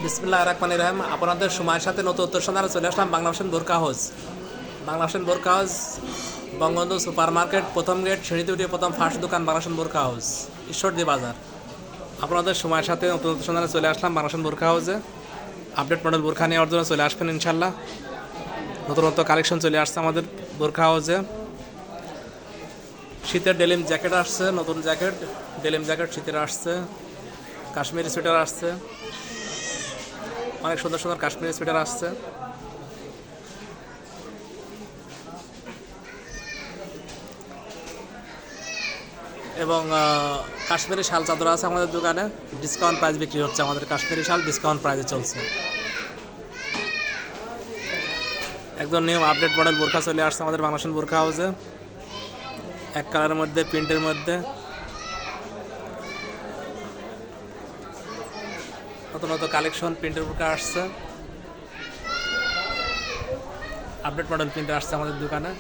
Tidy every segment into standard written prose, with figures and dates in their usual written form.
বিসমিল্লাহির রহমানির রহিম। আপনাদের সময়ের সাথে নতুন উত্তর সন্ধানে চলে আসলাম বাংলাদেশ বোরকা হাউস। বাংলাদেশ বোরকা হাউস বঙ্গবন্ধু সুপার মার্কেট, প্রথম গেট, সিঁড়িতে উঠে প্রথম ফার্স্ট দোকান বাংলাদেশ বোরকা হাউস, ঈশ্বরদী বাজার। আপনাদের সময়ের সাথে নতুন উত্তর সন্ধানে চলে আসলাম বাংলাদেশ বোরকা হাউসে। আপডেট মডেল বোরকা নেওয়ার জন্য চলে আসবেন ইনশাল্লাহ। নতুনত্ব কালেকশন চলে আসছে আমাদের বোরকা হাউসে। শীতের ডেলিম জ্যাকেট আসছে, নতুন জ্যাকেট, ডেলিম জ্যাকেট শীতের আসছে। কাশ্মীরি সোয়েটার আসছে, অনেক সুন্দর সুন্দর কাশ্মীরি সোয়েটার আসছে। এবং কাশ্মীরি শাল চাদর আছে আমাদের দোকানে, ডিসকাউন্ট প্রাইস বিক্রি হচ্ছে। আমাদের কাশ্মীরি শাল ডিসকাউন্ট প্রাইসে চলছে। একদম নিউ আপডেট মডেল বোরকা চলে আসছে আমাদের বাংলাদেশ বোরকা হাউসে, এক কালারের মধ্যে, প্রিন্টের মধ্যে। নতুন নতুন কালেকশন প্রিন্টের বোরকা আসছে, আপডেট মডেল প্রিন্টার আসছে আমাদের দোকানে।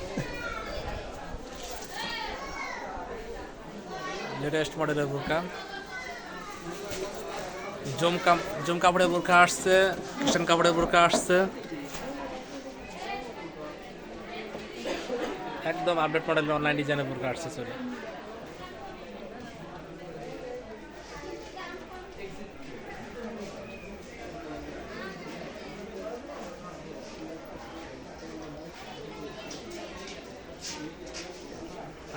লেটেস্ট মডেলের বোরকা, জুম কাপড়ের বোরকা আসছে, ক্রিশ্চান কাপড়ের বোরকা আসছে। একদম আপডেট মডেলের অনলাইন ডিজাইনের বোরকা আসছে চলে।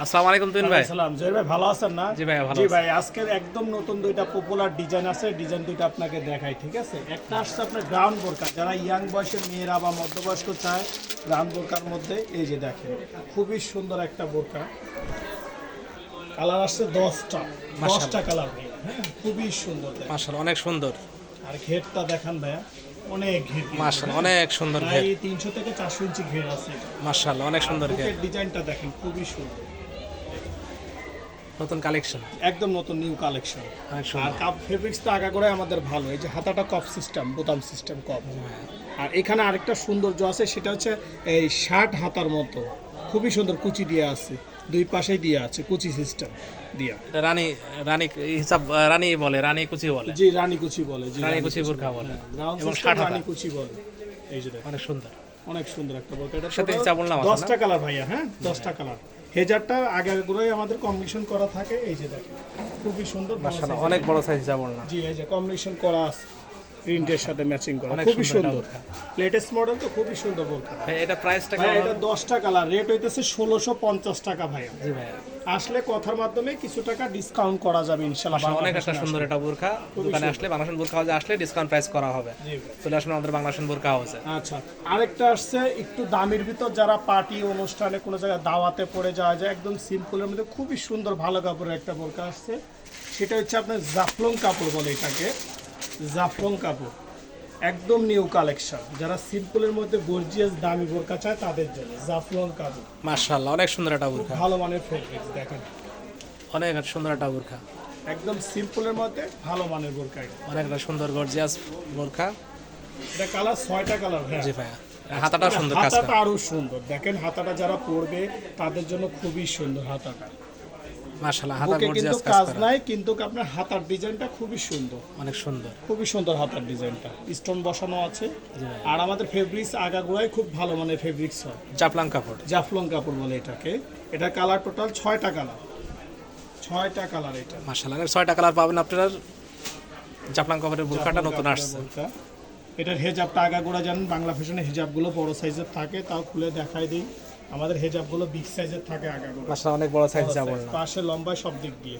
আসসালামু আলাইকুম তুহিন ভাই। সালাম জয় ভাই, ভালো আছেন না? জি ভাই, ভালো জি আছি। ভাই, আজকের একদম নতুন দুইটা পপুলার ডিজাইন আছে, ডিজাইন দুইটা আপনাকে দেখাই, ঠিক আছে? একটা আসছে আপনার গ্রাউন্ড বোরকা, যারা ইয়াং বয়সের মেয়েরা বা মধ্যবয়স্ক চায় গ্রাউন্ড বোরকার মধ্যে, এই যে দেখেন খুবই সুন্দর একটা বোরকা। কালার আসছে 10টা কালার, হ্যাঁ খুবই সুন্দর দেখেন। মাশাআল্লাহ, অনেক সুন্দর। আর ঘেরটা দেখান ভাইয়া, অনেক ঘের, মাশাআল্লাহ, অনেক সুন্দর ঘের। প্রায় 300 থেকে 400 ইঞ্চি ঘের আছে। মাশাআল্লাহ, অনেক সুন্দর ঘের। ডিজাইনটা দেখেন খুবই সুন্দর, নতুন কালেকশন, একদম নতুন নিউ কালেকশন। অনেক আর সুন্দর। কাপ ফেব্রিক্সটা আগাগোড়াই আমাদের ভালো, এই যে হাতাটা কপ সিস্টেম, বোতাম সিস্টেম কপ। আর এখানে আরেকটা সৌন্দর্য আছে, সেটা হচ্ছে এই শার্ট হাতার মতো খুবই সুন্দর কুচি দিয়ে আছে, দুই পাশেই দিয়ে আছে কুচি সিস্টেম দিয়া। এটা রানী রানী হিসাব, রানী বলে, রানী কুচি বলে, জি রানী কুচি বলে, জি রানী কুচি বোরকা বলে। রাউন্ড এবং সিস্টেম শার্ট হাতা রানী কুচি বলে। এই যে দেখেন অনেক সুন্দর। অনেক সুন্দর একটা বোরকা। এটা সাথে হিসাব বললাম আছে না? 10টা কালার ভাইয়া, হ্যাঁ 10টা কালার। হেজারটা আগেগুলোই আমাদের কম্বিনেশন করা থাকে, এই যে দেখেন খুবই সুন্দর বড় মাশাআল্লাহ, size। অনেক বড় সাইজ হিসাব বললাম। জি এই যে কম্বিনেশন করা আছে, প্রিন্টের সাথে ম্যাচিং করা, অনেক খুবই সুন্দর সুন্দর। লেটেস্ট মডেল তো, খুবই সুন্দর বোরকা। ভাই এটা প্রাইসটা ভাই কেমন এটা হবে? 10টা কালার, রেট হইতেছে 1650 টাকা ভাইয়া। জি ভাই, আসলে কথার মাধ্যমে কিছু টাকা ডিসকাউন্ট করা যাবে ইনশাআল্লাহ। অনেক একটা সুন্দর এটা বোরকা। দোকানে আসলে বাংলাদেশ বোরকা হাউসে আসলে ডিসকাউন্ট প্রাইস করা হবে। জি চলে আসবেন আমাদের বাংলাদেশ বোরকা হাউসে। আচ্ছা, আরেকটা আসছে একটু দামের ভিতর, যারা পার্টি অনুষ্ঠানে কোনো জায়গায় দাওয়াতে পড়ে যাওয়া যায়, একদম সিম্পলের মধ্যে খুবই সুন্দর ভালো কাপড়ের একটা বোরকা আসছে। সেটা হচ্ছে আপনার জাফলং কাপড় বলে এটাকে, জাফলং কাপড়, একদম নিউ কালেকশন। যারা সিম্পলের মধ্যে গর্জিয়াস দামি বোরকা চায় তাদের জন্য জাফলং কাপড়, মাশাআল্লাহ, অনেক সুন্দর একটা বোরকা, ভালো মানের ফেব্রিক্স দেখেন, অনেক সুন্দর একটা বোরকা, একদম সিম্পলের মধ্যে ভালো মানের বোরকা এটা। অনেক একটা সুন্দর গর্জিয়াস বোরকা। এটা কালার 6টা কালার ভাই। জি ভাইয়া, হাতাটা সুন্দর কাজ হাতাটা করা। আরো সুন্দর দেখেন, হাতাটা যারা পরবে তাদের জন্য খুবই সুন্দর হাতাটা। মাশাআল্লাহ, হাতা বুকে কিন্তু গর্জিয়াস কাজ কাজ করা, নাই, কিন্তু আপনার হাতার ডিজাইনটা খুবই সুন্দর, অনেক সুন্দর। খুবই সুন্দর হাতার ডিজাইনটা, স্টোন বসানো আছে। জি ভাই, আর আমাদের ফেব্রিক্স আগাগোড়াই খুব ভালো মানের ফেব্রিক্স হয়, জাফলাং কাপড়। জাফলং কাপড় বলে এটাকে। এটা কালার টোটাল 6টা কালার, 6টা কালার এটা। মাশাআল্লাহ, এর 6টা কালার পাবেন আপনারা। জাফলাং কাপড়ের বোরকাটা জাফলং নতুন কাপড়ের আসছে। বোরকা। এটার হেজাবটা আগাগোড়া জানেন, বাংলা ফ্যাশনের হেজাবগুলো বড় সাইজের থাকে, তাও খুলে দেখাই দিই। আমাদের হেজাবগুলো বিগ সাইজের থাকে আগাগোড়া, মাশাআল্লাহ, অনেক বড় সাইজ যা বললাম। পাশে লম্বায় সব দিক দিয়ে।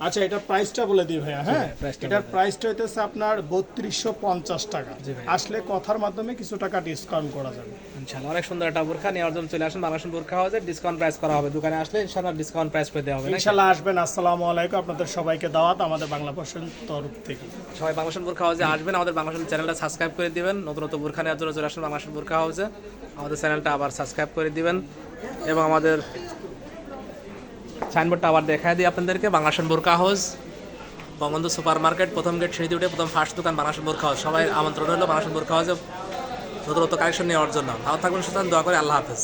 আচ্ছা, এটা প্রাইসটা বলে দিই ভাইয়া, হ্যাঁ প্রাইসটা এটার প্রাইসটা হইতেছে আপনার 3250 টাকা। জি ভাই। আসলে কথার মাধ্যমে কিছু টাকা ডিসকাউন্ট করা যাবে ইনশাআল্লাহ, অনেক সুন্দর একটা বোরকা নেওয়ার জন্য চলে আসেন বাংলাদেশ বোরকা হাউসে। ডিসকাউন্ট প্রাইস করা হবে, দোকানে আসলে ইনশাআল্লাহ ডিসকাউন্ট প্রাইস পেতে হবে। ইনশাআল্লাহ আসবেন। আসসালামু আলাইকুম, আপনাদের সবাইকে দাওয়াত আমাদের বাংলা ফ্যাশন তরফ থেকে। সবাই বাংলাদেশ বোরকা হাউসে আসবেন, আমাদের বাংলাদেশ চ্যানেলটা সাবস্ক্রাইব করে দিবেন। নতুন নতুন বোরকা নেওয়ার জন্য চলে আসেন বাংলাদেশ বোরকা হাউসে, আমাদের চ্যানেলটা আবার সাবস্ক্রাইব করে দিবেন। এবং আমাদের সাইনবোর্ডটা আবার দেখায় দিই আপনাদেরকে, বাংলাদেশ বোরকা হাউস, বঙ্গবন্ধু সুপার মার্কেট, প্রথম গেট, সিঁড়িতে উঠে প্রথম ফার্স্ট দোকান বাংলাদেশ বোরকা হাউস। সবাই আমন্ত্রণ হলো বাংলাদেশ বোরকা হাউসে নতুন নতুন কালেকশন নেওয়ার জন্য। ভালো থাকবেন, সুতরাং দোয়া করে, আল্লাহ হাফেজ।